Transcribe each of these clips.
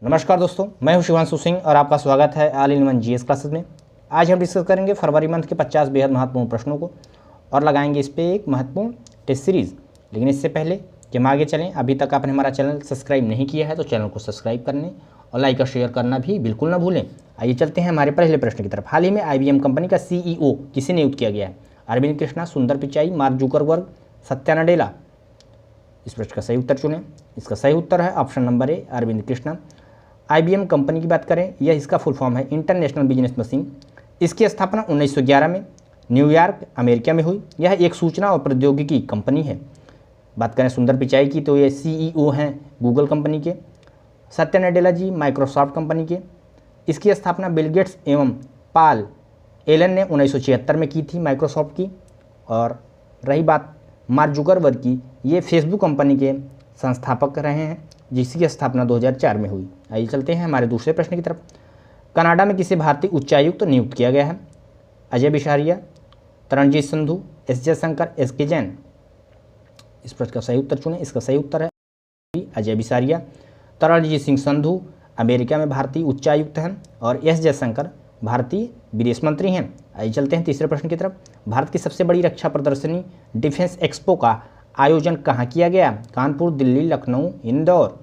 नमस्कार दोस्तों, मैं हूं शिवांशु सिंह और आपका स्वागत है all in one GS classes में। आज हम डिस्कस करेंगे फरवरी मंथ के 50 बेहद महत्वपूर्ण प्रश्नों को और लगाएंगे इस पे एक महत्वपूर्ण टेस्ट सीरीज़। लेकिन इससे पहले कि हम आगे चलें, अभी तक आपने हमारा चैनल सब्सक्राइब नहीं किया है तो चैनल को सब्सक्राइब करने और लाइक और शेयर करना भी बिल्कुल ना भूलें। आइए चलते हैं हमारे पहले प्रश्न की तरफ। हाल ही में IBM कंपनी का CEO किसे नियुक्त किया गया है? अरविंद कृष्णा, सुंदर पिचाई, मार्क जुकरबर्ग, सत्या नडेला। इस प्रश्न का सही उत्तर चुनें। इसका सही उत्तर है option number A, Arvind Krishna. IBM company की बात करें, यह इसका फुल फॉर्म है इंटरनेशनल बिजनेस मशीन। इसकी स्थापना 1911 में न्यूयॉर्क, अमेरिका में हुई। यह एक सूचना और प्रौद्योगिकी कंपनी है। बात करें सुंदर पिचाई की तो ये CEO हैं गूगल कंपनी के। सत्या नडेला जी माइक्रोसॉफ्ट कंपनी के। इसकी स्थापना बिल गेट्स एवं पाल एलन ने 1976 में की थी माइक्रोसॉफ्ट की। और रही बात मार्क जुकरबर्ग की, ये फेसबुक कंपनी के संस्थापक रहे हैं जिसकी स्थापना 2004 में हुई। आइए चलते हैं हमारे दूसरे प्रश्न की तरफ। कनाडा में किसे भारतीय उच्चायुक्त नियुक्त किया गया है? Ajay Bisaria, Taranjit Sandhu, S Jaishankar, SK Jain. इस प्रश्न का सही उत्तर चुनें। इसका सही उत्तर है अजय बिसारिया। तरणजीत सिंह संधू अमेरिका में भारतीय उच्चायुक्त हैं और S जयशंकर भारतीय विदेश मंत्री हैं। आइए चलते हैं तीसरे प्रश्न की तरफ। भारत की सबसे बड़ी रक्षा प्रदर्शनी डिफेंस एक्सपो का आयोजन कहाँ किया गया? कानपुर, दिल्ली, लखनऊ, इंदौर।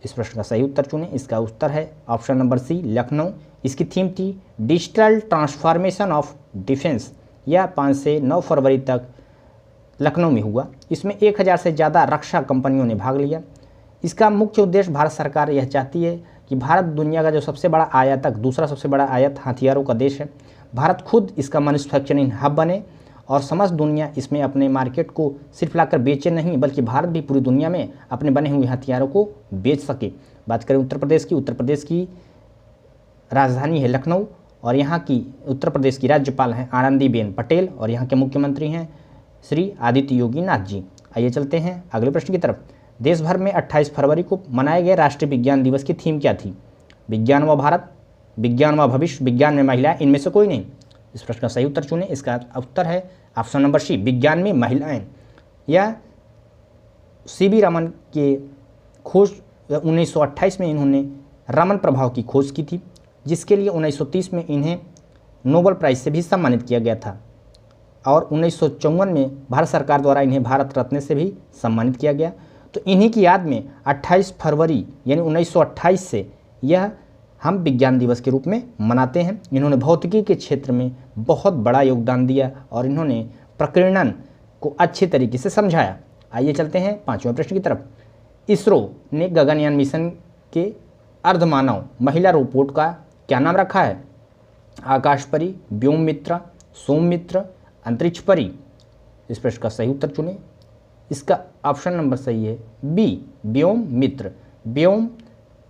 इस प्रश्न का सही उत्तर चुनें। इसका उत्तर है ऑप्शन नंबर सी, लखनऊ। इसकी थीम थी डिजिटल ट्रांसफॉर्मेशन ऑफ डिफेंस। यह 5 से 9 फरवरी तक लखनऊ में हुआ। इसमें 1000 से ज़्यादा रक्षा कंपनियों ने भाग लिया। इसका मुख्य उद्देश्य, भारत सरकार यह चाहती है कि भारत दुनिया का जो सबसे बड़ा आयातक, दूसरा सबसे बड़ा आयात हथियारों का देश है। भारत खुद इसका मैन्युफैक्चरिंग हब बने और समस्त दुनिया इसमें अपने मार्केट को सिर्फ लाकर बेचे नहीं, बल्कि भारत भी पूरी दुनिया में अपने बने हुए हथियारों को बेच सके। बात करें उत्तर प्रदेश की, उत्तर प्रदेश की राजधानी है लखनऊ और यहाँ की उत्तर प्रदेश की राज्यपाल हैं आनंदीबेन पटेल और यहाँ के मुख्यमंत्री हैं श्री आदित्य योगी नाथ जी। आइए चलते हैं अगले प्रश्न की तरफ। देश भर में 28 फरवरी को मनाए गए राष्ट्रीय विज्ञान दिवस की थीम क्या थी? विज्ञान व भारत, विज्ञान व भविष्य, विज्ञान में महिलाएं, इनमें से कोई नहीं। इस प्रश्न का सही उत्तर चुनें। इसका उत्तर है ऑप्शन नंबर सी, विज्ञान में महिलाएं। यह CB रमन के खोज 1928 में इन्होंने रमन प्रभाव की खोज की थी, जिसके लिए 1930 में इन्हें नोबेल प्राइज़ से भी सम्मानित किया गया था और 1954 में भारत सरकार द्वारा इन्हें भारत रत्न से भी सम्मानित किया गया। तो इन्हीं की याद में 28 फरवरी यानी 1928 से यह हम विज्ञान दिवस के रूप में मनाते हैं। इन्होंने भौतिकी के क्षेत्र में बहुत बड़ा योगदान दिया और इन्होंने प्रकीर्णन को अच्छे तरीके से समझाया। आइए चलते हैं पांचवें प्रश्न की तरफ। इसरो ने गगनयान मिशन के अर्धमानव महिला रोबोट का क्या नाम रखा है? आकाश परी, व्योम मित्र, सोम मित्र, अंतरिक्ष परी। इस प्रश्न का सही उत्तर चुनें। इसका ऑप्शन नंबर सही है बी, व्योम मित्र। व्योम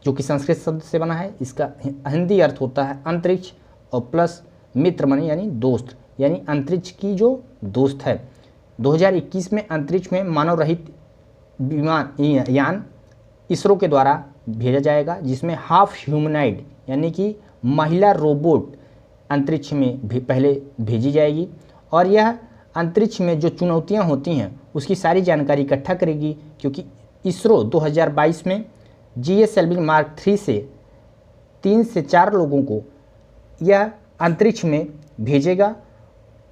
जो कि संस्कृत शब्द से बना है, इसका हिंदी अर्थ होता है अंतरिक्ष और प्लस मित्र माने यानी दोस्त, यानी अंतरिक्ष की जो दोस्त है। 2021 में अंतरिक्ष में मानव रहित विमान यान इसरो के द्वारा भेजा जाएगा, जिसमें हाफ ह्यूमनाइड यानी कि महिला रोबोट अंतरिक्ष में भी पहले भेजी जाएगी और यह अंतरिक्ष में जो चुनौतियां होती हैं उसकी सारी जानकारी इकट्ठा करेगी, क्योंकि इसरो 2022 में GSLV मार्क 3 से 3 से 4 लोगों को यह अंतरिक्ष में भेजेगा,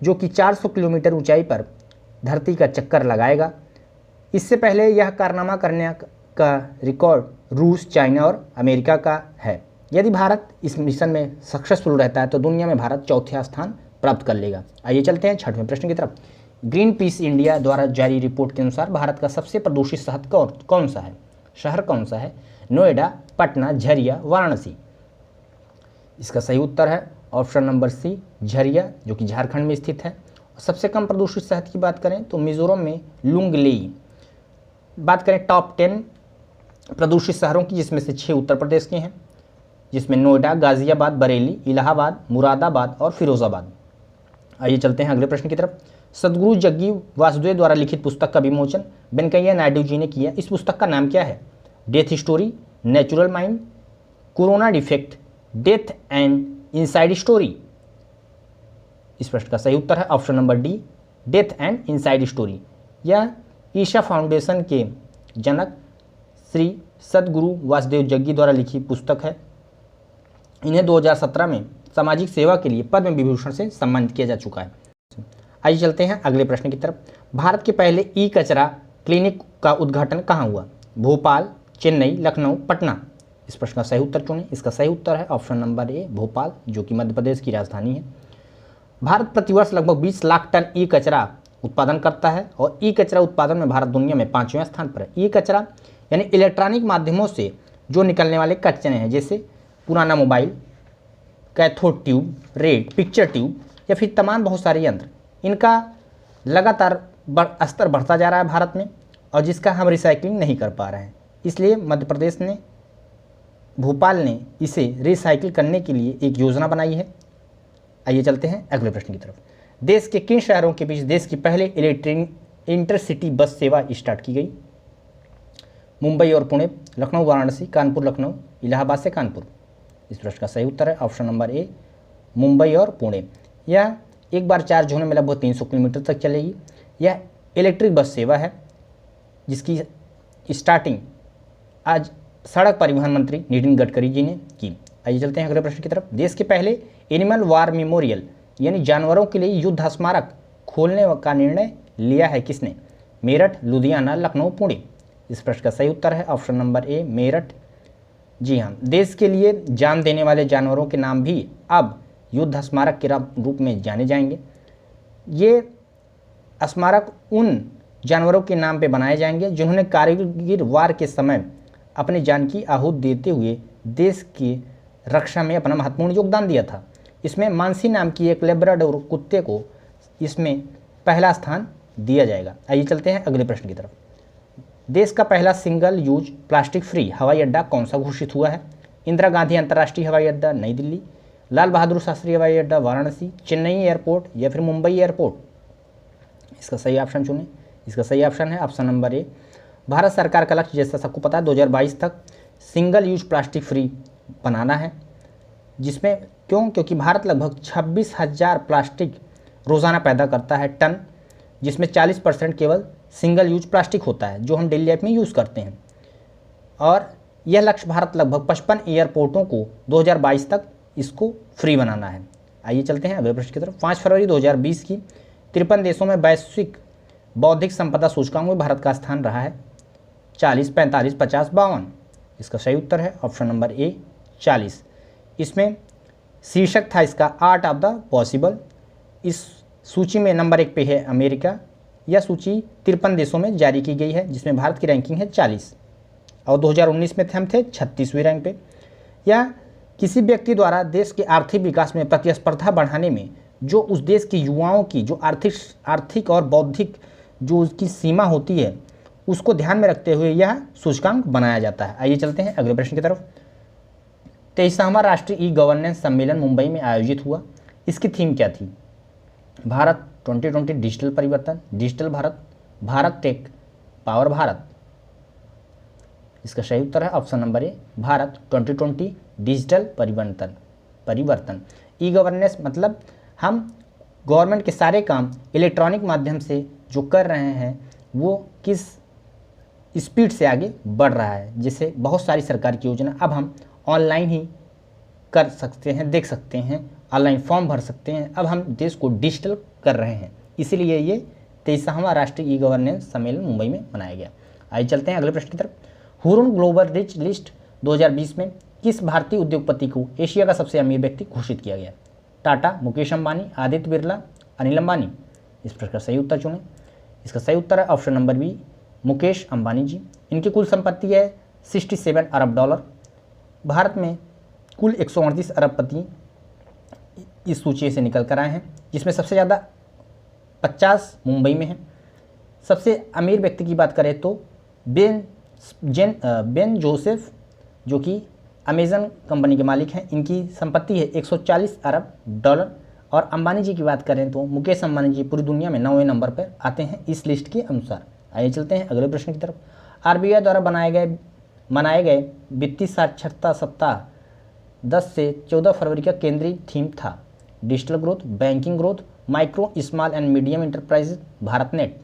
जो कि 400 किलोमीटर ऊंचाई पर धरती का चक्कर लगाएगा। इससे पहले यह कारनामा करने का रिकॉर्ड रूस, चाइना और अमेरिका का है। यदि भारत इस मिशन में सक्सेसफुल रहता है तो दुनिया में भारत चौथा स्थान प्राप्त कर लेगा। आइए चलते हैं छठवें प्रश्न की तरफ। ग्रीन पीस इंडिया द्वारा जारी रिपोर्ट के अनुसार भारत का सबसे प्रदूषित शहर कौन सा है? शहर कौन सा है? नोएडा, पटना, झरिया, वाराणसी। इसका सही उत्तर है ऑप्शन नंबर सी, झरिया, जो कि झारखंड में स्थित है। सबसे कम प्रदूषित शहर की बात करें तो मिजोरम में लुंगलेई। बात करें टॉप 10 प्रदूषित शहरों की, जिसमें से 6 उत्तर प्रदेश के हैं, जिसमें नोएडा, गाजियाबाद, बरेली, इलाहाबाद, मुरादाबाद और फिरोजाबाद। आइए चलते हैं अगले प्रश्न की तरफ। सदगुरु जग्गी वासुदेव द्वारा लिखित पुस्तक का विमोचन वेंकैया नायडू जी ने किया। इस पुस्तक का नाम क्या है? Death story, natural mind, corona defect, death and inside story. इस प्रश्न का सही उत्तर है option number D, death and inside story. यह ईशा फाउंडेशन के जनक श्री सदगुरु वासुदेव जग्गी द्वारा लिखी पुस्तक है। इन्हें 2017 में सामाजिक सेवा के लिए पद्म विभूषण से सम्मानित किया जा चुका है। आइए चलते हैं अगले प्रश्न की तरफ। भारत के पहले ई कचरा क्लिनिक का उद्घाटन कहाँ हुआ? भोपाल, चेन्नई, लखनऊ, पटना। इस प्रश्न का सही उत्तर चुनें। इसका सही उत्तर है ऑप्शन नंबर ए, भोपाल, जो कि मध्य प्रदेश की राजधानी है। भारत प्रतिवर्ष लगभग 20 लाख टन ई कचरा उत्पादन करता है और ई कचरा उत्पादन में भारत दुनिया में 5वें स्थान पर है। ई कचरा यानी इलेक्ट्रॉनिक माध्यमों से जो निकलने वाले कचरे हैं, जैसे पुराना mobile, cathode tube, red, picture tube या फिर तमाम बहुत सारे यंत्र, इनका लगातार स्तर बढ़ता जा रहा है भारत में, और जिसका हम रिसाइकलिंग नहीं कर पा रहे हैं। इसलिए मध्य प्रदेश ने, भोपाल ने इसे रिसाइकिल करने के लिए एक योजना बनाई है। आइए चलते हैं अगले प्रश्न की तरफ। देश के किन शहरों के बीच देश की पहले इलेक्ट्रिक इंटरसिटी बस सेवा स्टार्ट की गई? मुंबई और पुणे, लखनऊ वाराणसी, कानपुर लखनऊ, इलाहाबाद से कानपुर। इस प्रश्न का सही उत्तर है ऑप्शन नंबर ए, मुंबई और पुणे। यह एक बार चार्ज होने में लगभग 300 किलोमीटर तक चलेगी। यह इलेक्ट्रिक बस सेवा है जिसकी स्टार्टिंग आज सड़क परिवहन मंत्री नितिन गडकरी जी ने की। आइए चलते हैं अगले प्रश्न की तरफ। देश के पहले एनिमल वार मेमोरियल यानी जानवरों के लिए युद्ध स्मारक खोलने का निर्णय लिया है किसने? मेरठ, लुधियाना, लखनऊ, पुणे। इस प्रश्न का सही उत्तर है ऑप्शन नंबर ए, मेरठ। जी हाँ, देश के लिए जान देने वाले जानवरों के नाम भी अब युद्ध स्मारक के रूप में जाने जाएंगे। ये स्मारक उन जानवरों के नाम पे बनाए जाएंगे जिन्होंने कारगिल वार के समय अपनी जान की आहुति देते हुए देश की रक्षा में अपना महत्वपूर्ण योगदान दिया था। इसमें मानसी नाम की एक लेब्राडोर कुत्ते को इसमें पहला स्थान दिया जाएगा। आइए चलते हैं अगले प्रश्न की तरफ। देश का पहला सिंगल यूज प्लास्टिक फ्री हवाई अड्डा कौन सा घोषित हुआ है? इंदिरा गांधी अंतर्राष्ट्रीय हवाई अड्डा नई दिल्ली, लाल बहादुर शास्त्री हवाई अड्डा वाराणसी, चेन्नई एयरपोर्ट या फिर मुंबई एयरपोर्ट। इसका सही ऑप्शन चुनें। इसका सही ऑप्शन है ऑप्शन नंबर ए। भारत सरकार का लक्ष्य, जैसा सबको पता है, 2022 तक सिंगल यूज प्लास्टिक फ्री बनाना है। जिसमें क्योंकि भारत लगभग 26,000 प्लास्टिक रोज़ाना पैदा करता है टन, जिसमें 40% केवल सिंगल यूज प्लास्टिक होता है जो हम डेली लाइफ में यूज़ करते हैं। और यह लक्ष्य भारत लगभग 55 एयरपोर्टों को 2022 तक इसको फ्री बनाना है। आइए चलते हैं अगले प्रश्न की तरफ। 5 फरवरी 2020 की 53 देशों में वैश्विक बौद्धिक संपदा सूचकांक में भारत का स्थान रहा है 40, 45, 50, 52। इसका सही उत्तर है ऑप्शन नंबर ए, 40। इसमें शीर्षक था इसका आर्ट ऑफ द पॉसिबल। इस सूची में नंबर 1 पे है अमेरिका। यह सूची 53 देशों में जारी की गई है जिसमें भारत की रैंकिंग है 40 और 2019 में हम थे 36वें रैंक पे। यह किसी व्यक्ति द्वारा देश के आर्थिक विकास में प्रतिस्पर्धा बढ़ाने में जो उस देश के युवाओं की जो आर्थिक और बौद्धिक जो उसकी सीमा होती है उसको ध्यान में रखते हुए यह सूचकांक बनाया जाता है। आइए चलते हैं अगले प्रश्न की तरफ। 23वां राष्ट्रीय ई गवर्नेंस सम्मेलन मुंबई में आयोजित हुआ। इसकी थीम क्या थी? भारत 2020 डिजिटल परिवर्तन, digital Bharat, Bharat tech, power Bharat. इसका सही उत्तर है option number A, Bharat 2020 digital परिवर्तन। ई गवर्नेंस मतलब हम गवर्नमेंट के सारे काम इलेक्ट्रॉनिक माध्यम से जो कर रहे हैं वो किस स्पीड से आगे बढ़ रहा है। जैसे बहुत सारी सरकार की योजना अब हम ऑनलाइन ही कर सकते हैं, देख सकते हैं, ऑनलाइन फॉर्म भर सकते हैं। अब हम देश को डिजिटल कर रहे हैं, इसीलिए ये 23वां राष्ट्रीय ई गवर्नेंस सम्मेलन मुंबई में मनाया गया। आइए चलते हैं अगले प्रश्न की तरफ। हुरुन ग्लोबल रिच लिस्ट 2020 में किस भारतीय उद्योगपति को एशिया का सबसे अमीर व्यक्ति घोषित किया गया? टाटा, मुकेश अंबानी, आदित्य बिरला, अनिल अंबानी। इस प्रश्न का सही उत्तर चुनें। इसका सही उत्तर है option number B, Mukesh Ambani ji. इनकी कुल संपत्ति है 67 अरब डॉलर। भारत में कुल 138 अरबपति इस सूची से निकल कर आए हैं, जिसमें सबसे ज़्यादा 50 मुंबई में हैं। सबसे अमीर व्यक्ति की बात करें तो बेन जोसेफ जो कि अमेज़न कंपनी के मालिक हैं, इनकी संपत्ति है 140 अरब डॉलर। और अंबानी जी की बात करें तो मुकेश अंबानी जी पूरी दुनिया में 9वें नंबर पर आते हैं इस लिस्ट के अनुसार। आइए चलते हैं अगले प्रश्न की तरफ। आरबीआई द्वारा मनाए गए वित्तीय साक्षरता सप्ताह 10 से 14 फरवरी का केंद्रीय थीम था digital growth, banking growth, micro small and medium enterprises, Bharat net.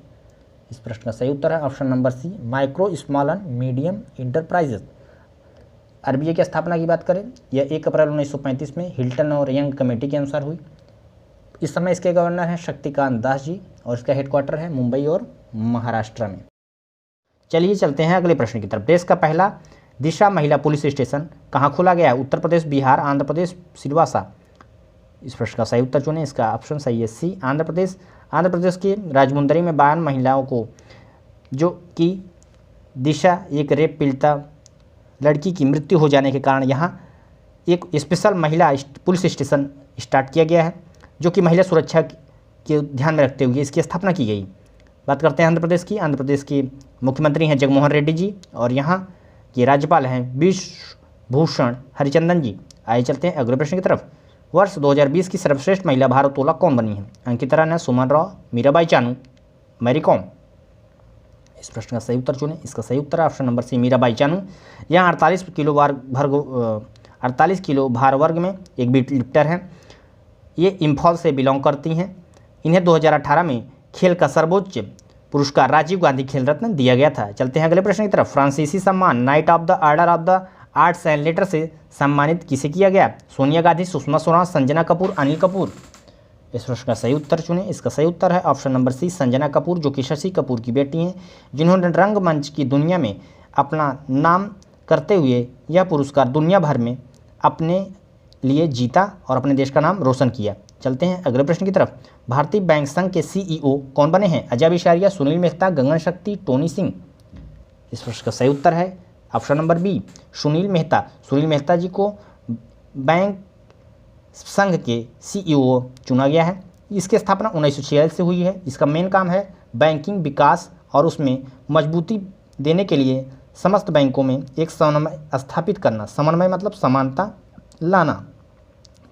इस प्रश्न का सही उत्तर है option number C, micro small and medium enterprises. RBI की स्थापना की बात करें, यह 1 अप्रैल 1935 में हिल्टन और यंग कमेटी के अनुसार हुई। इस समय इसके गवर्नर हैं शक्तिकांत दास जी और इसका हेडक्वार्टर है मुंबई और महाराष्ट्र में। चलिए चलते हैं अगले प्रश्न की तरफ। देश का पहला दिशा महिला पुलिस स्टेशन कहाँ खोला गया है? उत्तर प्रदेश, बिहार, आंध्र प्रदेश, सिलवासा। इस प्रश्न का सही उत्तर चुनें। इसका ऑप्शन सही है सी, आंध्र प्रदेश। आंध्र प्रदेश की राजमुंदरी में 52 महिलाओं को जो कि दिशा एक रेप पीड़िता लड़की की मृत्यु हो जाने के कारण यहाँ एक स्पेशल महिला पुलिस स्टेशन स्टार्ट किया गया है, जो कि महिला सुरक्षा के ध्यान में रखते हुए इसकी स्थापना की गई। बात करते हैं आंध्र प्रदेश की। आंध्र प्रदेश के मुख्यमंत्री हैं जगनमोहन रेड्डी जी और यहाँ के राज्यपाल हैं विश्वभूषण हरिचंदन जी। आइए चलते हैं अगले प्रश्न की तरफ। वर्ष 2020 की सर्वश्रेष्ठ महिला भारोत्तोलक कौन बनी है? अंकिता रैना, सुमन राव, मीराबाई चानू, मैरी कॉम। इस प्रश्न का सही उत्तर चुनें। इसका सही उत्तर है option number C, Mirabai Chanu. यहाँ 48 किलो भार वर्ग में एक वेट लिफ्टर हैं। ये इम्फॉल से बिलोंग करती हैं। इन्हें 2018 में खेल का सर्वोच्च पुरस्कार राजीव गांधी खेल रत्न दिया गया था। चलते हैं अगले प्रश्न की तरफ। फ्रांसीसी सम्मान night of the order of the arts and later से सम्मानित किसे किया गया? सोनिया गांधी, सुषमा स्वराज, संजना कपूर, अनिल कपूर। इस प्रश्न का सही उत्तर चुनें। इसका सही उत्तर है option number C, Sanjana Kapoor, जो कि शशि कपूर की बेटी हैं, जिन्होंने रंगमंच की दुनिया में अपना नाम करते हुए यह पुरस्कार दुनिया भर में अपने लिए जीता और अपने देश का नाम रोशन किया। चलते हैं अगले प्रश्न की तरफ। भारतीय बैंक संघ के सीईओ कौन बने हैं? अजय बिसारिया, सुनील मेहता, गगन शक्ति, टोनी सिंह। इस प्रश्न का सही उत्तर है option number B, Sunil Mehta. Sunil Mehta ji को बैंक संघ के सीईओ चुना गया है। इसकी स्थापना 1946 से हुई है। इसका मेन काम है बैंकिंग विकास और उसमें मजबूती देने के लिए समस्त बैंकों में एक समन्वय स्थापित करना। समन्वय मतलब समानता लाना।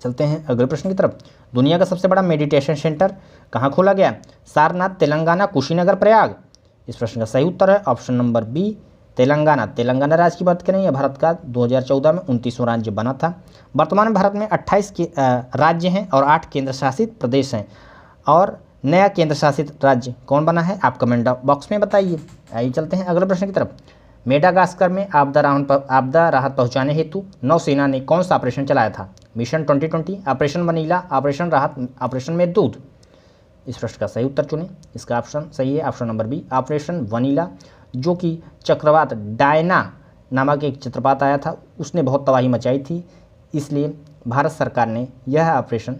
चलते हैं अगले प्रश्न की तरफ। दुनिया का सबसे बड़ा मेडिटेशन सेंटर कहाँ खोला गया? सारनाथ, तेलंगाना, कुशीनगर, प्रयाग। इस प्रश्न का सही उत्तर है option number B, Telangana. Telangana राज्य की बात करें, यह भारत का 2014 में 29वां राज्य बना था। वर्तमान में भारत में 28 राज्य हैं और 8 केंद्र शासित प्रदेश हैं। और नया केंद्र शासित राज्य कौन बना है आप कमेंट बॉक्स में बताइए। आइए चलते हैं अगले प्रश्न की तरफ। मेडागास्कर में आपदा राहत पहुंचाने हेतु नौसेना ने कौन सा ऑपरेशन चलाया था? मिशन 2020, ऑपरेशन वनीला, ऑपरेशन राहत, ऑपरेशन मेघदूत। इस प्रश्न का सही उत्तर चुनें। इसका ऑप्शन सही है option number B, operation vanilla, जो कि चक्रवात डायना नामक एक चक्रवात आया था, उसने बहुत तबाही मचाई थी, इसलिए भारत सरकार ने यह ऑपरेशन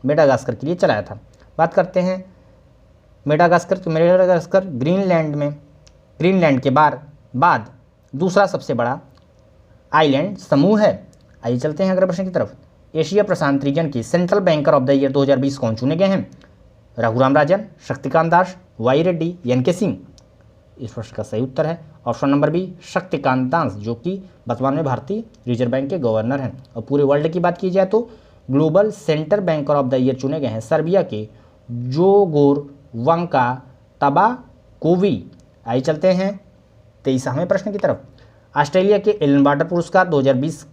मेडागास्कर के लिए चलाया था। बात करते हैं मेडागास्कर। तो मेडागास्कर ग्रीनलैंड के बाद दूसरा सबसे बड़ा आइलैंड समूह है। आइए चलते हैं अगले प्रश्न की तरफ। एशिया प्रशांत रीजन के central banker of the year 2020 कौन चुने गए हैं? Raghuram Rajan, Shaktikanta Das, Y Reddy, NK. सिंह। इस प्रश्न का सही उत्तर है option number B, Shaktikanta Das, जो कि वर्तमान में भारतीय रिजर्व बैंक के गवर्नर हैं। और पूरे वर्ल्ड की बात की जाए तो global centre banker of the year चुने गए हैं सर्बिया के जोगोर वांका ताबाकोवी। आइए चलते हैं 23वें प्रश्न की तरफ। ऑस्ट्रेलिया के एलन वार्डर पुरस्कार 2020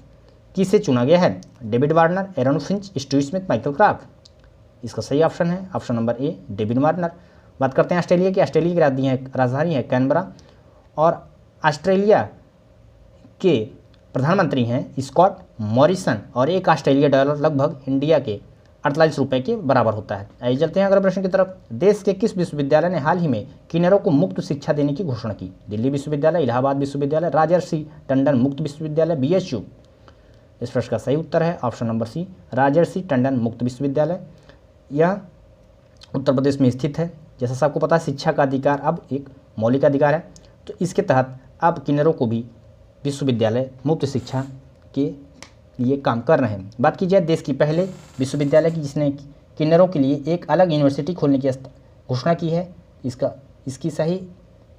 किसे चुना गया है? David Warner, Aaron Finch, Steve Smith, Michael craft. इसका सही ऑप्शन है ऑप्शन नंबर ए, डेविड वार्नर। बात करते हैं ऑस्ट्रेलिया की राजधानी है कैनबरा और ऑस्ट्रेलिया के प्रधानमंत्री हैं स्कॉट मॉरिसन और एक ऑस्ट्रेलिया डॉलर लगभग इंडिया के 48 रुपये के बराबर होता है। आइए चलते हैं अगले प्रश्न की तरफ। देश के किस विश्वविद्यालय ने हाल ही में किन्नरों को मुक्त शिक्षा देने की घोषणा की? दिल्ली विश्वविद्यालय, इलाहाबाद विश्वविद्यालय, राजर्षि टंडन मुक्त विश्वविद्यालय, BHU। इस प्रश्न का सही उत्तर है ऑप्शन नंबर सी, राजर्षि टंडन मुक्त विश्वविद्यालय। यह उत्तर प्रदेश में स्थित है। जैसा सबको पता है शिक्षा का अधिकार अब एक मौलिक अधिकार है, तो इसके तहत अब किन्नरों को भी विश्वविद्यालय मुफ्त शिक्षा के लिए काम कर रहे हैं। बात की जाए देश की पहले विश्वविद्यालय की जिसने किन्नरों के लिए एक अलग यूनिवर्सिटी खोलने की घोषणा की है, इसकी सही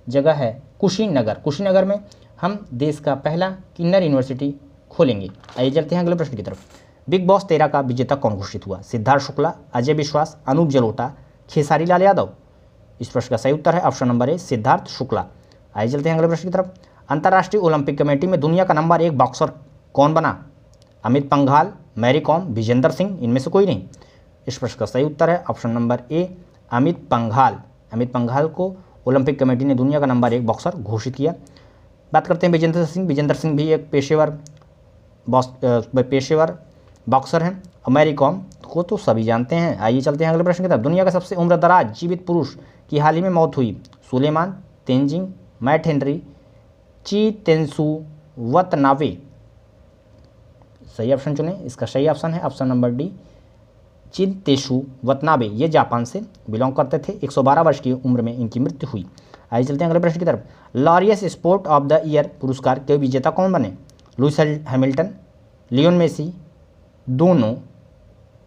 जगह है कुशीनगर। कुशीनगर में हम देश का पहला किन्नर यूनिवर्सिटी खोलेंगे। आइए चलते हैं अगले प्रश्न की तरफ। बिग बॉस 13 का विजेता कौन घोषित हुआ? सिद्धार्थ शुक्ला, अजय विश्वास, अनूप जलोटा, खेसारी लाल यादव। इस प्रश्न का सही उत्तर है ऑप्शन नंबर ए, सिद्धार्थ शुक्ला। आइए चलते हैं अगले प्रश्न की तरफ। अंतर्राष्ट्रीय ओलंपिक कमेटी में दुनिया का नंबर 1 बॉक्सर कौन बना? अमित पंघाल, मैरी कॉम, विजेंदर सिंह, इनमें से कोई नहीं। इस प्रश्न का सही उत्तर है ऑप्शन नंबर ए, अमित पंघाल। अमित पंघाल को ओलंपिक कमेटी ने दुनिया का नंबर 1 बॉक्सर घोषित किया। बात करते हैं विजेंद्र सिंह। विजेंद्र सिंह भी एक पेशेवर बॉक्सर हैं। और मैरी कॉम को तो सभी जानते हैं। आइए चलते हैं अगले प्रश्न की तरफ। दुनिया का सबसे उम्रदराज जीवित पुरुष की हाल ही में मौत हुई। Suleman, Tenzing, Matt Henry, Chitetsu Watanabe. सही ऑप्शन चुने। इसका सही ऑप्शन है option number D, Chitetsu Watanabe. ये जापान से बिलोंग करते थे। 112 वर्ष की उम्र में इनकी मृत्यु हुई। आइए चलते हैं अगले प्रश्न की तरफ। Laureus sport of the year पुरस्कार के विजेता कौन बने? लुइस हैमिल्टन, लियोन मेसी, दोनों,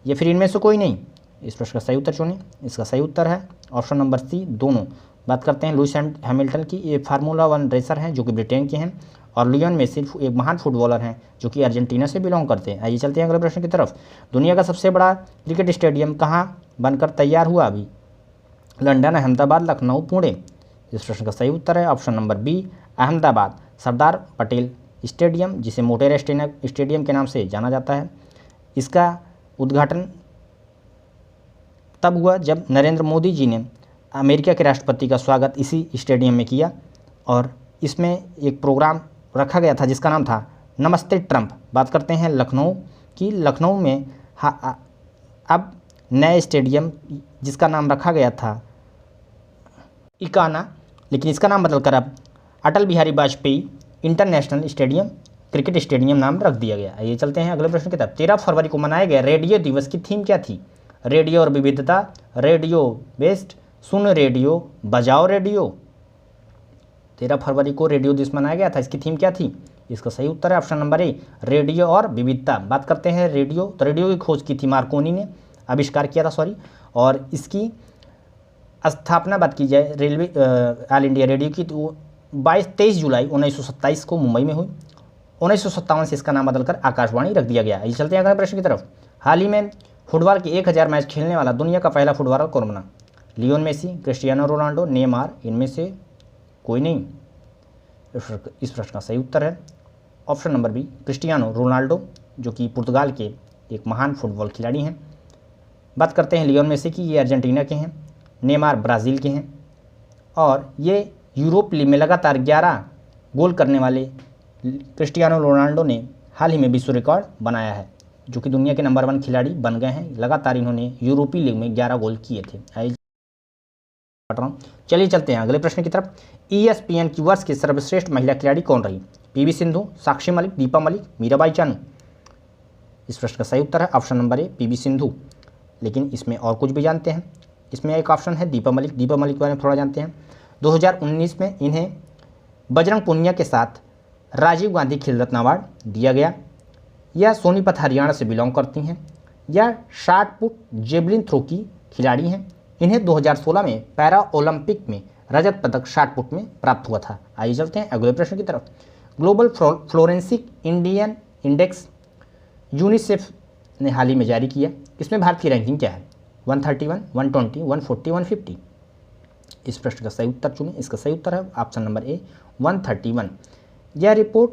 या फिर इनमें से कोई नहीं? इस प्रश्न का सही उत्तर चुनें। इसका सही उत्तर है ऑप्शन नंबर सी, दोनों। बात करते हैं लुइस हैमिल्टन की। ये फार्मूला 1 रेसर हैं जो कि ब्रिटेन के हैं। और लियोन मेसी एक महान फुटबॉलर हैं जो कि अर्जेंटीना से बिलोंग करते हैं। आइए चलते हैं अगले प्रश्न की तरफ। दुनिया का सबसे बड़ा क्रिकेट स्टेडियम कहाँ बनकर तैयार हुआ अभी? लंदन, अहमदाबाद, लखनऊ, पुणे। इस प्रश्न का सही उत्तर है option number B, Ahmedabad. Sardar Patel stadium, जिसे मोटेरा स्टेडियम के नाम से जाना जाता है, इसका उद्घाटन तब हुआ जब नरेंद्र मोदी जी ने अमेरिका के राष्ट्रपति का स्वागत इसी स्टेडियम में किया। और इसमें एक प्रोग्राम रखा गया था जिसका नाम था नमस्ते ट्रंप। बात करते हैं लखनऊ की। लखनऊ में अब नए स्टेडियम जिसका नाम रखा गया था इकाना, लेकिन इसका नाम बदलकर अब Atal Bihari Vajpayee international stadium, cricket stadium नाम रख दिया गया। ये चलते हैं अगले प्रश्न की तरफ। 13 फरवरी को मनाया गया रेडियो दिवस की थीम क्या थी? रेडियो और विविधता, रेडियो बेस्ट, सुन रेडियो, बजाओ रेडियो। 13 फरवरी को रेडियो दिवस मनाया गया था। इसकी थीम क्या थी? इसका सही उत्तर है ऑप्शन नंबर ए, रेडियो और विविधता। बात करते हैं रेडियो, तो रेडियो की खोज की थी मार्कोनी ने, आविष्कार किया था और इसकी स्थापना बात की जाए रेलवे ऑल इंडिया रेडियो की, तो 23 जुलाई 1927 को मुंबई में हुई। 1957 से इसका नाम बदलकर आकाशवाणी रख दिया गया। ये चलते हैं अगले प्रश्न की तरफ। हाल ही में फुटबॉल के 1000 मैच खेलने वाला दुनिया का पहला फुटबॉलर कौन बना? Lionel Messi, Cristiano Ronaldo, Neymar, इनमें से कोई नहीं? इस प्रश्न का सही उत्तर है option number B, Cristiano Ronaldo, जो कि पुर्तगाल के एक महान फुटबॉल खिलाड़ी हैं। बात करते हैं लियोन मेसी की। ये अर्जेंटीना के हैं। नेमार ब्राज़ील के हैं। और ये यूरोप लीग में लगातार 11 गोल करने वाले क्रिस्टियानो रोनाल्डो ने हाल ही में विश्व रिकॉर्ड बनाया है, जो कि दुनिया के नंबर 1 खिलाड़ी बन गए हैं। लगातार इन्होंने यूरोपीय लीग में 11 गोल किए थे। चलिए चलते हैं अगले प्रश्न की तरफ। ESPN की वर्ष की सर्वश्रेष्ठ महिला खिलाड़ी कौन रही? PV सिंधु, साक्षी मलिक, दीपा मलिक, मीराबाई चानू। इस प्रश्न का सही उत्तर है ऑप्शन नंबर ए, PV सिंधु। लेकिन इसमें और कुछ भी जानते हैं। इसमें एक ऑप्शन है दीपा मलिक। दीपा मलिक के बारे में थोड़ा जानते हैं। 2019 में इन्हें बजरंग पुनिया के साथ राजीव गांधी खेल रत्न अवार्ड दिया गया। यह सोनीपत हरियाणा से बिलोंग करती हैं। यह शॉट पुट जेवलिन थ्रो की खिलाड़ी हैं। इन्हें 2016 में पैरा ओलंपिक में रजत पदक शॉट पुट में प्राप्त हुआ था। आइए चलते हैं अगले प्रश्न की तरफ। ग्लोबल फ्लोरेंसिक इंडियन इंडेक्स यूनिसेफ ने हाल ही में जारी किया। इसमें भारत की रैंकिंग क्या है? 131, 120, 140, 150। इस प्रश्न का सही उत्तर चुनें। इसका सही उत्तर है ऑप्शन नंबर ए, 131। यह रिपोर्ट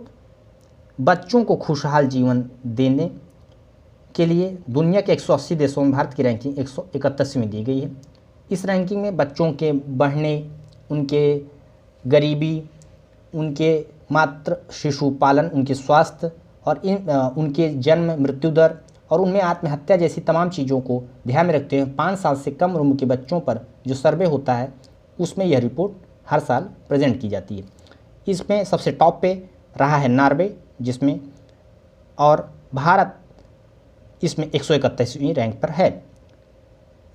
बच्चों को खुशहाल जीवन देने के लिए दुनिया के 180 देशों में भारत की रैंकिंग 131वीं दी गई है। इस रैंकिंग में बच्चों के बढ़ने, उनके गरीबी, उनके मातृ शिशु पालन, उनके स्वास्थ्य और उनके जन्म मृत्यु दर और उनमें आत्महत्या जैसी तमाम चीज़ों को ध्यान में रखते हुए 5 साल से कम उम्र के बच्चों पर जो सर्वे होता है उसमें यह रिपोर्ट हर साल प्रेजेंट की जाती है। इसमें सबसे टॉप पे रहा है नॉर्वे, जिसमें, और भारत इसमें 131वीं रैंक पर है।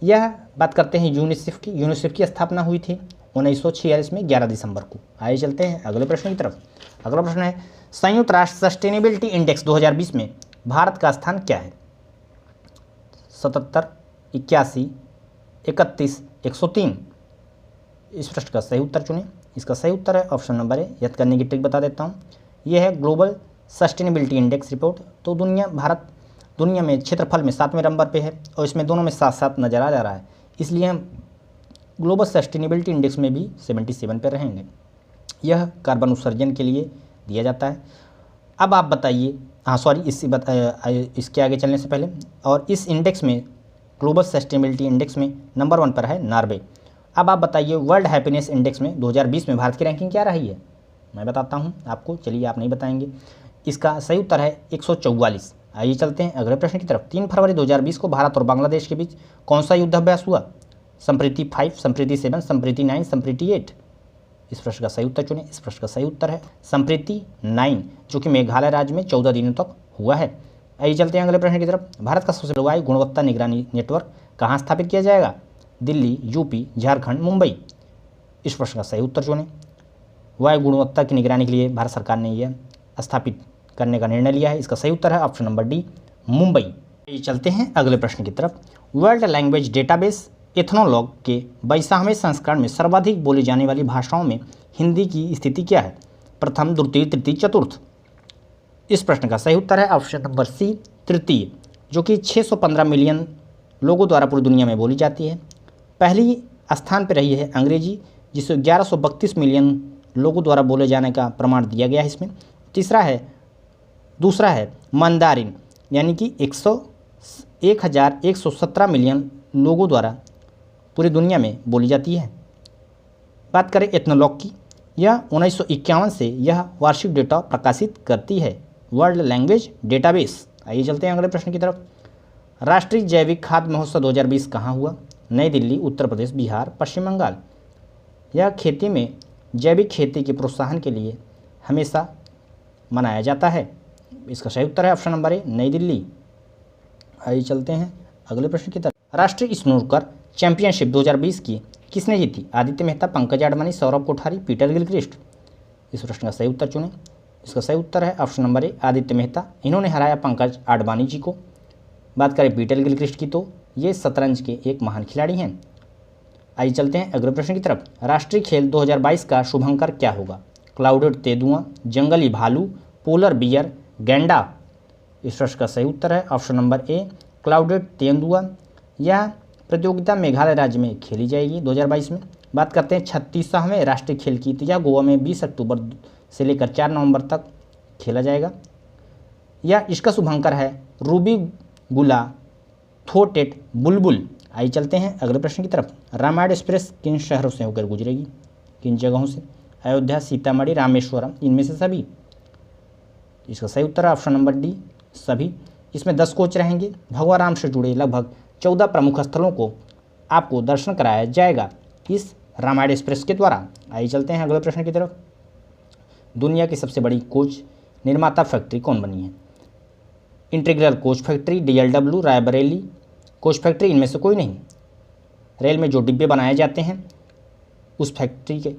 यह बात करते हैं यूनिसेफ की। यूनिसेफ की स्थापना हुई थी 1946 में 11 दिसंबर को। आइए चलते हैं अगले प्रश्न की तरफ। अगला प्रश्न है संयुक्त राष्ट्र सस्टेनेबिलिटी इंडेक्स 2020 में भारत का स्थान क्या है? 77, 81, 31, 103। इस प्रश्न का सही उत्तर चुनें। इसका सही उत्तर है ऑप्शन नंबर ए। याद करने की ट्रिक बता देता हूँ। यह है ग्लोबल सस्टेनेबिलिटी इंडेक्स रिपोर्ट। तो भारत दुनिया में क्षेत्रफल में 7वें नंबर पे है और इसमें दोनों में साथ साथ नज़र आ जा रहा है, इसलिए हम ग्लोबल सस्टेनेबिलिटी इंडेक्स में भी 77 पे रहेंगे। यह कार्बन उत्सर्जन के लिए दिया जाता है। अब आप बताइए, इसके आगे चलने से पहले, और इस इंडेक्स में ग्लोबल सस्टेनेबिलिटी इंडेक्स में नंबर 1 पर है नॉर्वे। अब आप बताइए वर्ल्ड हैप्पीनेस इंडेक्स में 2020 में भारत की रैंकिंग क्या रही है? मैं बताता हूँ आपको, चलिए आप नहीं बताएंगे। इसका सही उत्तर है 144। आइए चलते हैं अगले प्रश्न की तरफ। 3 फरवरी 2020 को भारत और बांग्लादेश के बीच कौन सा युद्धाभ्यास हुआ? संप्रीति 5, संप्रीति 7, संप्रीति 9, संप्रीति 8। इस प्रश्न का सही उत्तर चुनें। इस प्रश्न का सही उत्तर है संप्रीति 9, जो कि मेघालय राज्य में 14 दिनों तक हुआ है। आइए चलते हैं अगले प्रश्न की तरफ। भारत का सबसे बड़ा वायु गुणवत्ता निगरानी नेटवर्क कहाँ स्थापित किया जाएगा? दिल्ली, यूपी, झारखंड, मुंबई। इस प्रश्न का सही उत्तर चुनें। वायु गुणवत्ता की निगरानी के लिए भारत सरकार ने यह स्थापित करने का निर्णय लिया है। इसका सही उत्तर है ऑप्शन नंबर डी, मुंबई। चलते हैं अगले प्रश्न की तरफ। वर्ल्ड लैंग्वेज डेटाबेस एथनोलॉग के 22वें संस्करण में सर्वाधिक बोली जाने वाली भाषाओं में हिंदी की स्थिति क्या है? प्रथम, द्वितीय, तृतीय, चतुर्थ। इस प्रश्न का सही उत्तर है ऑप्शन नंबर सी, तृतीय, जो कि 615 मिलियन लोगों द्वारा पूरी दुनिया में बोली जाती है। पहली स्थान पर रही है अंग्रेजी, जिसे 1132 मिलियन लोगों द्वारा बोले जाने का प्रमाण दिया गया है इसमें। दूसरा है मंदारिन, यानी कि 1117 मिलियन लोगों द्वारा पूरी दुनिया में बोली जाती है। बात करें एथनोलॉग की, यह 1951 से यह वार्षिक डेटा प्रकाशित करती है, वर्ल्ड लैंग्वेज डेटाबेस। आइए चलते हैं अगले प्रश्न की तरफ। राष्ट्रीय जैविक खाद्य महोत्सव 2020 कहाँ हुआ? नई दिल्ली, उत्तर प्रदेश, बिहार, पश्चिम बंगाल। यह खेती में जैविक खेती के प्रोत्साहन के लिए हमेशा मनाया जाता है। इसका सही उत्तर है ऑप्शन नंबर ए, नई दिल्ली। आइए चलते हैं अगले प्रश्न की तरफ। राष्ट्रीय स्नूकर चैंपियनशिप 2020 की किसने जीती? Aditya Mehta, Pankaj Advani, Saurabh Kothari, Peter Gilchrist. इस प्रश्न का सही उत्तर चुनें। इसका सही उत्तर है ऑप्शन नंबर ए, आदित्य मेहता। इन्होंने हराया पंकज आडवाणी जी को। बात करें पीटर गिलक्रिस्ट की, तो ये शतरंज के एक महान खिलाड़ी हैं। आइए चलते हैं अगले प्रश्न की तरफ। राष्ट्रीय खेल 2022 का शुभंकर क्या होगा? क्लाउडेड तेंदुआ, जंगली भालू, पोलर बियर, गैंडा। इस प्रश्न का सही उत्तर है ऑप्शन नंबर ए, क्लाउडेड तेंदुआ। यह प्रतियोगिता मेघालय राज्य में खेली जाएगी 2022 में। बात करते हैं 36वें राष्ट्रीय खेल की, तो यह गोवा में 20 अक्टूबर से लेकर 4 नवंबर तक खेला जाएगा। यह इसका शुभंकर है रूबी गुला थोटेट बुलबुल। आइए चलते हैं अगले प्रश्न की तरफ। रामायण एक्सप्रेस किन शहरों से होकर गुजरेगी? किन जगहों से? अयोध्या, सीतामढ़ी, रामेश्वरम, इनमें से सभी। इसका सही उत्तर है ऑप्शन नंबर डी, सभी। इसमें 10 कोच रहेंगे। भगवान राम से जुड़े लगभग 14 प्रमुख स्थलों को आपको दर्शन कराया जाएगा इस रामायण एक्सप्रेस के द्वारा। आइए चलते हैं अगले प्रश्न की तरफ। दुनिया की सबसे बड़ी कोच निर्माता फैक्ट्री कौन बनी है? Integral coach factory, DLW, Raebareli coach factory, इनमें से कोई नहीं। रेल में जो डिब्बे बनाए जाते हैं उस फैक्ट्री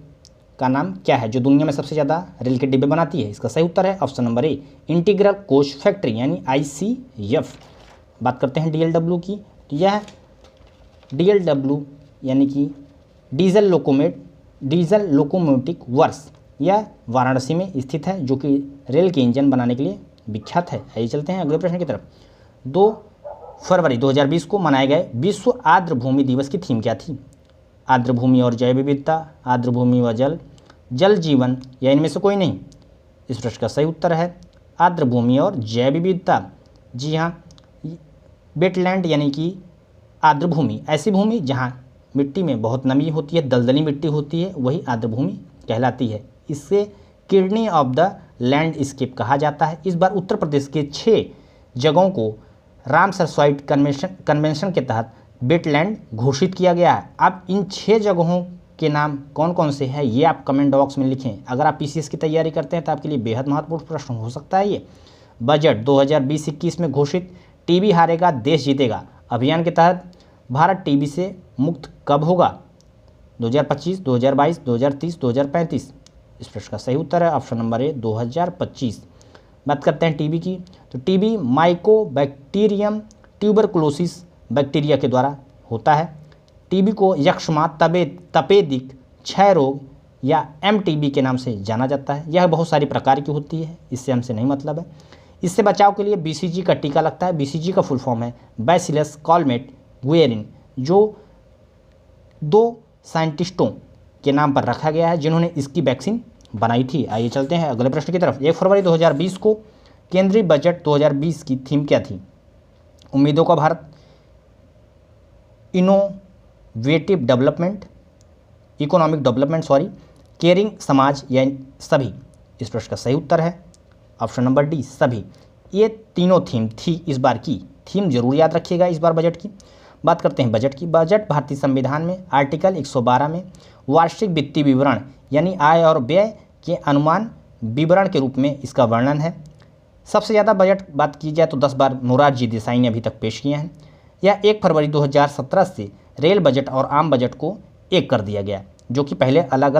का नाम क्या है, जो दुनिया में सबसे ज़्यादा रेल के डिब्बे बनाती है? इसका सही उत्तर है ऑप्शन नंबर ए, इंटीग्रल कोच फैक्ट्री, यानी ICF। बात करते हैं DLW की, तो यह DLW यानी कि डीजल लोकोमोटिव वर्क्स, यह वाराणसी में स्थित है, जो कि रेल के इंजन बनाने के लिए विख्यात है। आइए चलते हैं अगले प्रश्न की तरफ। 2 फरवरी 2020 को मनाए गए विश्व आर्द्र भूमि दिवस की थीम क्या थी? आर्द्र भूमि और जैव विविधता, आर्द्र भूमि व जल जीवन, या इनमें से कोई नहीं। इस प्रश्न का सही उत्तर है आर्द्र भूमि और जैव विविधता। जी हाँ, वेटलैंड यानी कि आर्द्र भूमि, ऐसी भूमि जहाँ मिट्टी में बहुत नमी होती है, दलदली मिट्टी होती है, वही आर्द्र भूमि कहलाती है। इससे किडनी ऑफ द लैंडस्केप कहा जाता है। इस बार उत्तर प्रदेश के 6 जगहों को रामसर साइट कन्वेंशन के तहत वेटलैंड घोषित किया गया है। अब इन 6 जगहों के नाम कौन कौन से हैं ये आप कमेंट बॉक्स में लिखें। अगर आप PCS की तैयारी करते हैं तो आपके लिए बेहद महत्वपूर्ण प्रश्न हो सकता है ये। बजट 2020-21 में घोषित टीबी हारेगा देश जीतेगा अभियान के तहत भारत टीबी से मुक्त कब होगा? 2025, 2022, 2030, 2035। इस प्रश्न का सही उत्तर है ऑप्शन नंबर ए, 2025। बात करते हैं टीबी की, तो टीबी माइकोबैक्टीरियम ट्यूबरकुलोसिस बैक्टीरिया के द्वारा होता है। टीबी को यक्ष्मा, तपेदिक क्षय रोग या MTB के नाम से जाना जाता है। यह बहुत सारी प्रकार की होती है, इससे हमसे नहीं मतलब है। इससे बचाव के लिए BCG का टीका लगता है। BCG का फुल फॉर्म है बैसिलस कॉलमेट गुएरिन, जो 2 साइंटिस्टों के नाम पर रखा गया है जिन्होंने इसकी वैक्सीन बनाई थी। आइए चलते हैं अगले प्रश्न की तरफ। 1 फरवरी 2020 को केंद्रीय बजट 2020 की थीम क्या थी? उम्मीदों का Bharat, innovative development, economic development caring समाज या सभी? इस प्रश्न का सही उत्तर है ऑप्शन नंबर डी, सभी। ये तीनों थीम थी इस बार की। थीम जरूर याद रखिएगा इस बार बजट की। बात करते हैं बजट की। बजट भारतीय संविधान में आर्टिकल 112 में वार्षिक वित्तीय विवरण यानी आय और व्यय के अनुमान विवरण के रूप में इसका वर्णन है। सबसे ज़्यादा बजट बात की जाए तो 10 बार मोरारजी देसाई ने अभी तक पेश किए हैं। यह 1 फरवरी 2017 से रेल बजट और आम बजट को एक कर दिया गया, जो कि पहले अलग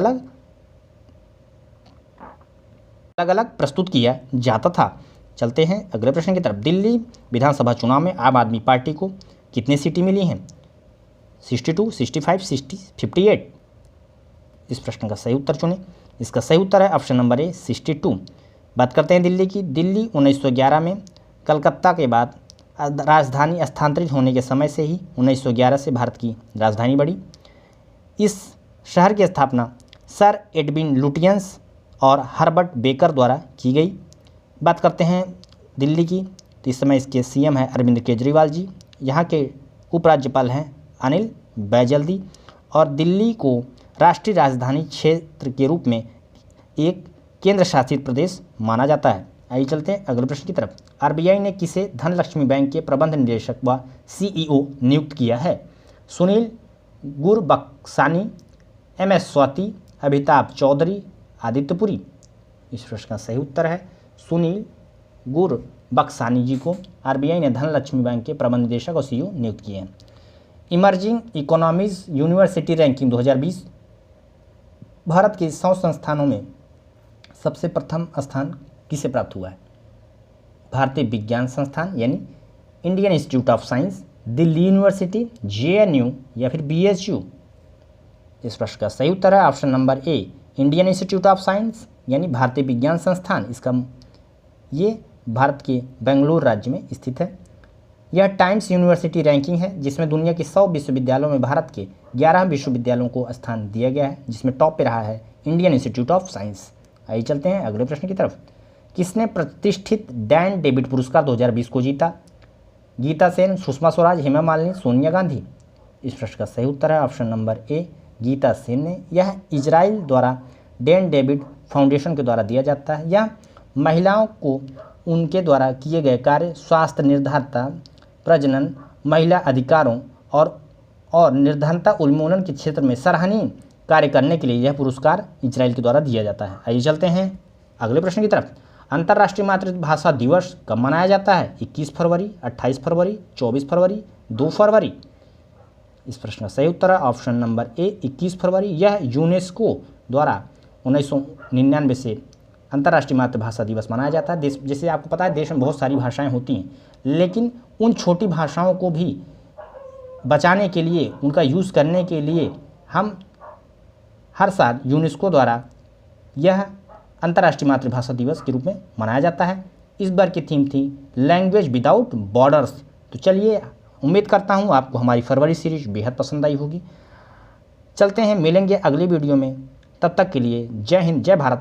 अलग प्रस्तुत किया जाता था। चलते हैं अगले प्रश्न की तरफ। दिल्ली विधानसभा चुनाव में आम आदमी पार्टी को कितनी सीटें मिली हैं? 62, 65, 60, 58? इस प्रश्न का सही उत्तर चुनें। इसका सही उत्तर है ऑप्शन नंबर ए, 62। बात करते हैं दिल्ली की। दिल्ली 1911 में कलकत्ता के बाद राजधानी स्थानांतरित होने के समय से ही 1911 से भारत की राजधानी बढ़ी। इस शहर की स्थापना सर एडविन लुटियंस और हर्बर्ट बेकर द्वारा की गई। बात करते हैं दिल्ली की, तो इस समय इसके सीएम हैं अरविंद केजरीवाल जी। यहाँ के उपराज्यपाल हैं अनिल बैजल। और दिल्ली को राष्ट्रीय राजधानी क्षेत्र के रूप में एक केंद्र शासित प्रदेश माना जाता है। आइए चलते हैं अगले प्रश्न की तरफ। आरबीआई ने किसे धनलक्ष्मी बैंक के प्रबंध निदेशक व सीईओ नियुक्त किया है? सुनील गुरबक्सानी, एमएस स्वाति, अमिताभ चौधरी, आदित्य पुरी? इस प्रश्न का सही उत्तर है सुनील गुरबक्सानी जी को आरबीआई ने धनलक्ष्मी बैंक के प्रबंध निदेशक और सीईओ नियुक्त किए हैं। Emerging economies university ranking 2020 Bharat के 100 संस्थानों में सबसे प्रथम स्थान किसे प्राप्त हुआ है? भारतीय विज्ञान संस्थान यानी Indian institute of science, Delhi university, JNU या फिर बीएचयू? इस प्रश्न का सही उत्तर है option number A, Indian institute of science यानी भारतीय विज्ञान संस्थान। इसका ये भारत के बेंगलुरु राज्य में स्थित है। यह टाइम्स यूनिवर्सिटी रैंकिंग है जिसमें दुनिया के 100 विश्वविद्यालयों में भारत के 11 विश्वविद्यालयों को स्थान दिया गया है, जिसमें टॉप पे रहा है इंडियन इंस्टीट्यूट ऑफ साइंस। आइए चलते हैं अगले प्रश्न की तरफ। किसने प्रतिष्ठित डैन डेविड पुरस्कार 2020 को जीता? गीता सेन, सुषमा स्वराज, हेमा मालिनी, सोनिया गांधी? इस प्रश्न का सही उत्तर है option number A, Geeta Sen ने। यह इजराइल द्वारा डैन डेविड फाउंडेशन के द्वारा दिया जाता है। यह महिलाओं को उनके द्वारा किए गए कार्य, स्वास्थ्य निर्धारता, प्रजनन, महिला अधिकारों और निर्धनता उन्मूलन के क्षेत्र में सराहनीय कार्य करने के लिए यह पुरस्कार इजराइल के द्वारा दिया जाता है। आइए चलते हैं अगले प्रश्न की तरफ। अंतर्राष्ट्रीय मातृभाषा दिवस कब मनाया जाता है? 21 फरवरी, 28 फरवरी, 24 फरवरी, 2 फरवरी? इस प्रश्न का सही उत्तर है ऑप्शन नंबर ए, 21 फरवरी। यह यूनेस्को द्वारा 1999 से अंतर्राष्ट्रीय मातृभाषा दिवस मनाया जाता है। जैसे आपको पता है देश में बहुत सारी भाषाएं होती हैं, लेकिन उन छोटी भाषाओं को भी बचाने के लिए, उनका यूज़ करने के लिए हम हर साल यूनेस्को द्वारा यह अंतर्राष्ट्रीय मातृभाषा दिवस के रूप में मनाया जाता है। इस बार की थीम थी लैंग्वेज विदाउट बॉर्डर्स। तो चलिए, उम्मीद करता हूँ आपको हमारी फरवरी सीरीज बेहद पसंद आई होगी। चलते हैं, मिलेंगे अगली वीडियो में। तब तक के लिए जय हिंद, जय भारत।